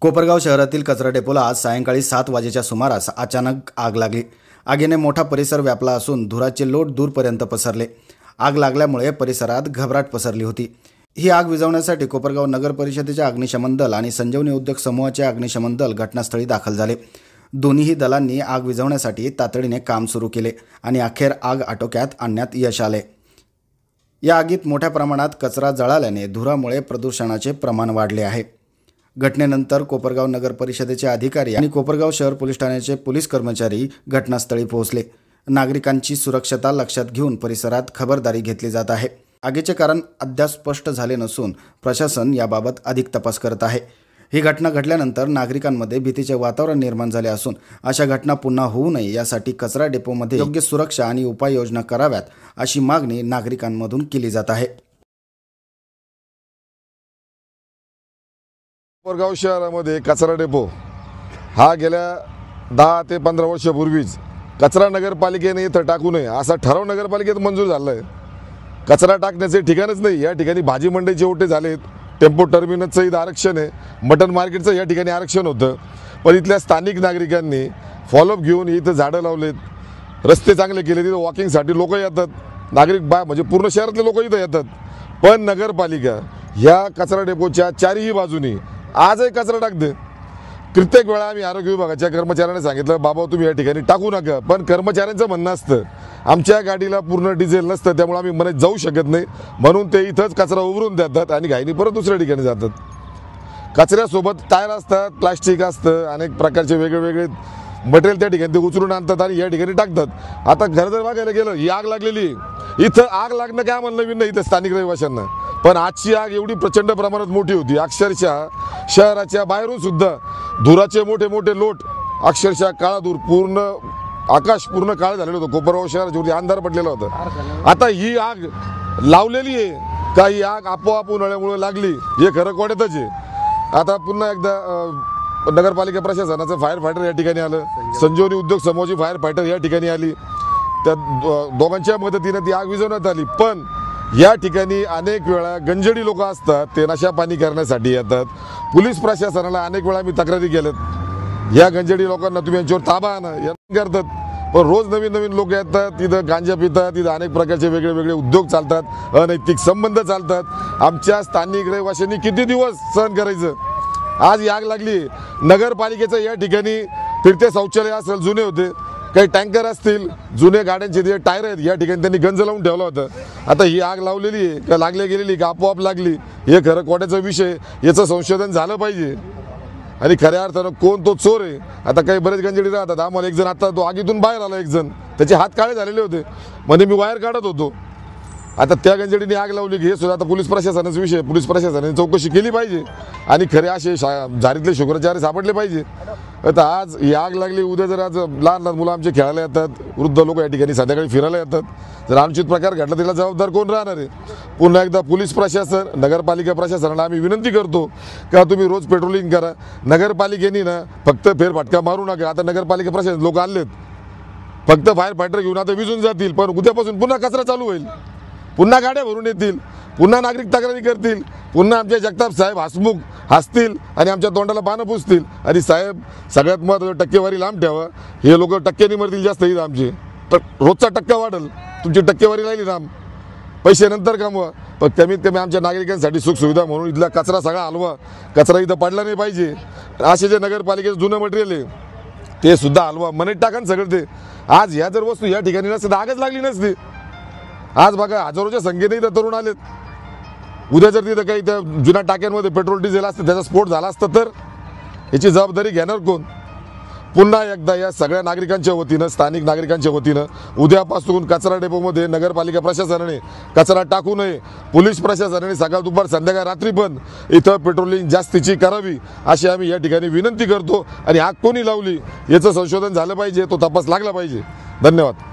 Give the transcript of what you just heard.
कोपरगाव शहरातील कचरा डेपोला आज सायंकाळी 7 वाजेच्या सुमारास अचानक आग लागली। आगीने मोठा परिसर व्यापला असून धुराचे लोट दूरपर्यंत पसरले। आग लागल्यामुळे परिसरात घबराट पसरली होती। ही आग विझवण्यासाठी कोपरगाव नगर परिषदेचे अग्निशमन दल आणि संजीवनी उद्योग समूहाचे अग्निशमन दल घटनास्थळी दाखल झाले। दोन्ही दलांनी आग विझवण्यासाठी तातडीने काम सुरू केले आणि अखेर आग आटोक्यात आणण्यात यश आले। या आगीत मोठ्या प्रमाणात कचरा जळाल्याने धुरामुळे प्रदूषणाचे प्रमाण वाढले आहे। घटनेनंतर कोपरगाव नगर परिषदेचे अधिकारी आणि कोपरगाव शहर पोलीस ठाण्याचे पोलीस कर्मचारी घटनास्थळी पोहोचले। नागरिकांची सुरक्षता लक्षात घेऊन परिसरात खबरदारी घेतली जात आहे। आगीचे कारण अद्याप स्पष्ट झाले नसून प्रशासन याबाबत अधिक तपास करत आहे। ही घटना घडल्यानंतर नागरिकांमध्ये भीतीचे वातावरण निर्माण झाले असून अशा घटना पुन्हा होऊ नये यासाठी कचरा डेपोमध्ये योग्य सुरक्षा आणि उपाययोजना कराव्यात अशी मागणी नागरिकांमधून केली जात आहे। कोपरगाव शहरामध्ये कचरा डेपो हा गेल्या 10 ते 15 वर्षापूर्वीच कचरा नगरपालिकेने इथं टाकू नये असा ठराव नगरपालिकेत मंजूर झाला आहे। कचरा टाकण्याचे ठिकाणच नाही। या ठिकाणी भाजी मंडईचे ओटे झालेत, टेम्पो टर्मिनसचं इथं आरक्षण आहे, मटन मार्केटचं या ठिकाणी आरक्षण होतं। पण इथल्या स्थानिक नागरिकांनी फॉलोअप घेऊन इथं झाडं लावलेत, रस्ते चांगले केले, तिथं वॉकिंगसाठी लोक येतात, नागरिक म्हणजे पूर्ण शहरातले लोक इथं येतात। पण नगरपालिका ह्या कचरा डेपोच्या चारही बाजूनी आजही कचरा टाकते। कित्येक वेळा आम्ही आरोग्य विभागाच्या कर्मचाऱ्यांना सांगितलं, बाबा तुम्ही या ठिकाणी टाकू नका, पण कर्मचाऱ्यांचं म्हणणं असतं आमच्या गाडीला पूर्ण डिझेल नसतं, त्यामुळे आम्ही मनात जाऊ शकत नाही, म्हणून ते इथंच कचरा उभरून देतात आणि घाईने परत दुसऱ्या ठिकाणी जातात। कचऱ्यासोबत टायर असतात, प्लास्टिक असतं, अनेक प्रकारचे वेगवेगळे मटेरियल त्या ठिकाणी ते उचलून आणतात आणि या ठिकाणी टाकतात। आता घर जर बघायला गेलं, ही आग लागलेली, इथं आग लागणं काय आम्हाला नवीन नाही इथं स्थानिक रहिवाशांना, पण आजची आग एवढी प्रचंड प्रमाणात मोठी होती, अक्षरशः शहराच्या बाहेरून सुद्धा धुराचे मोठे मोठे लोट, अक्षरशः काळा धूर, पूर्ण आकाश पूर्ण काळ झालेलं होतं। कोपरगाव शहराच्या अंधार पडलेला होता। आता ही आग लावलेली आहे का ही आग आपोआप उन्हाळ्यामुळे लागली हे खरं कोड्यातच आहे। आता पुन्हा एकदा नगरपालिका प्रशासनाचं फायर फायटर या ठिकाणी आलं, संजीवनी उद्योग समूहाची फायर फायटर या ठिकाणी आली, त्या दोघांच्या मदतीने ती आग विझवण्यात आली। पण या ठिकाणी अनेक वेळा गंजडी लोक असतात, ते नशा पाणी करण्यासाठी येतात। पोलीस प्रशासनाला अनेक वेळा मी तक्रारी केल्यात, या गंजडी लोकांना तुम्ही यांच्यावर ताबा आणा करतात, पण रोज नवीन नवीन लोक येतात, तिथं गांजा पितात, तिथं अनेक प्रकारचे वेगळे वेगळे उद्योग चालतात, अनैतिक संबंध चालतात। आमच्या स्थानिक रहिवाशांनी किती दिवस सहन करायचं? आज ही आग लागली। नगरपालिकेचं या ठिकाणी फिरते शौचालय असेल, जुने होते, काही टँकर असतील, जुने गाड्यांचे जे टायर आहेत या ठिकाणी त्यांनी गंज लावून ठेवलं होतं। आता ही आग लावलेली आहे का लागल्या गेलेली का आपोआप लागली हे खरं कोड्याचा विषय, याचं संशोधन झालं पाहिजे आणि खऱ्या अर्थानं कोण तो चोर आहे। आता काही बरेच गंजडी राहतात, आम्हाला एक जण आता तो आगीतून बाहेर आला, एक जण त्याचे हात काळे झालेले होते, म्हणजे मी वायर काढत होतो। आता त्या गंजडीने आग लावली की हे सुद्धा आता पोलीस प्रशासनाचा विषय, पोलीस प्रशासनाने चौकशी केली पाहिजे आणि खरे असे झारीतले शुक्राचार्य सापडले पाहिजे। आता आज ही आग लागली, उद्या जर आज लहान लहान मुलं आमचे खेळायला येतात, वृद्ध लोक या ठिकाणी संध्याकाळी फिरायला येतात, जर अनुचित प्रकार घडला त्याला जबाबदार कोण राहणार आहे? पुन्हा एकदा पोलीस प्रशासन, नगरपालिका प्रशासनाला आम्ही विनंती करतो का तुम्ही रोज पेट्रोलिंग करा। नगरपालिकेने ना फक्त फेरफटका मारू नका। आता नगरपालिका प्रशासन लोक आलेत, फक्त फायर फायटर घेऊन आता विझून जातील, पण उद्यापासून पुन्हा कचरा चालू होईल, पुन्हा गाड्या भरून येतील, पुन्हा नागरिक तक्रारी करतील, पुन्हा आमचे जगताप साहेब हसमुख हसतील आणि आमच्या तोंडाला पानं पुसतील आणि साहेब सगळ्यात महत्त्वाचं टक्केवारी लांब ठेवा। हे लोक टक्क्याने मरतील जास्त, इथं आमचे रोजचा टक्का वाढेल, तुमची टक्केवारी राहिली लांब, पैसे नंतर कमवा, पण कमीत कमी आमच्या नागरिकांसाठी सुखसुविधा म्हणून इथला कचरा सगळा हलवा, कचरा इथं पडला नाही पाहिजे। असे जे नगरपालिकेचं जुनं मटेरियल आहे ते सुद्धा हलवा, मनेट टाका सगळं ते। आज ह्या जर वस्तू या ठिकाणी नसते तर आगच लागली नसती। आज बघा हजारोच्या संख्येने इथं तरुण आलेत, उद्या जर तिथं काही त्या जुन्या टाक्यांमध्ये पेट्रोल डिझेल असतं, त्याचा स्फोट झाला असता तर याची जबाबदारी घेणार कोण? पुन्हा एकदा या सगळ्या नागरिकांच्या वतीनं, स्थानिक नागरिकांच्या वतीनं उद्यापासून कचरा डेपोमध्ये नगरपालिका प्रशासनाने कचरा टाकू नये, पोलीस प्रशासनाने सकाळ दुपार संध्याकाळ रात्री पण इथं पेट्रोलिंग जास्तीची करावी अशी आम्ही या ठिकाणी विनंती करतो। आणि आग कोणी लावली याचं संशोधन झालं पाहिजे, तो तपास लागला पाहिजे। धन्यवाद।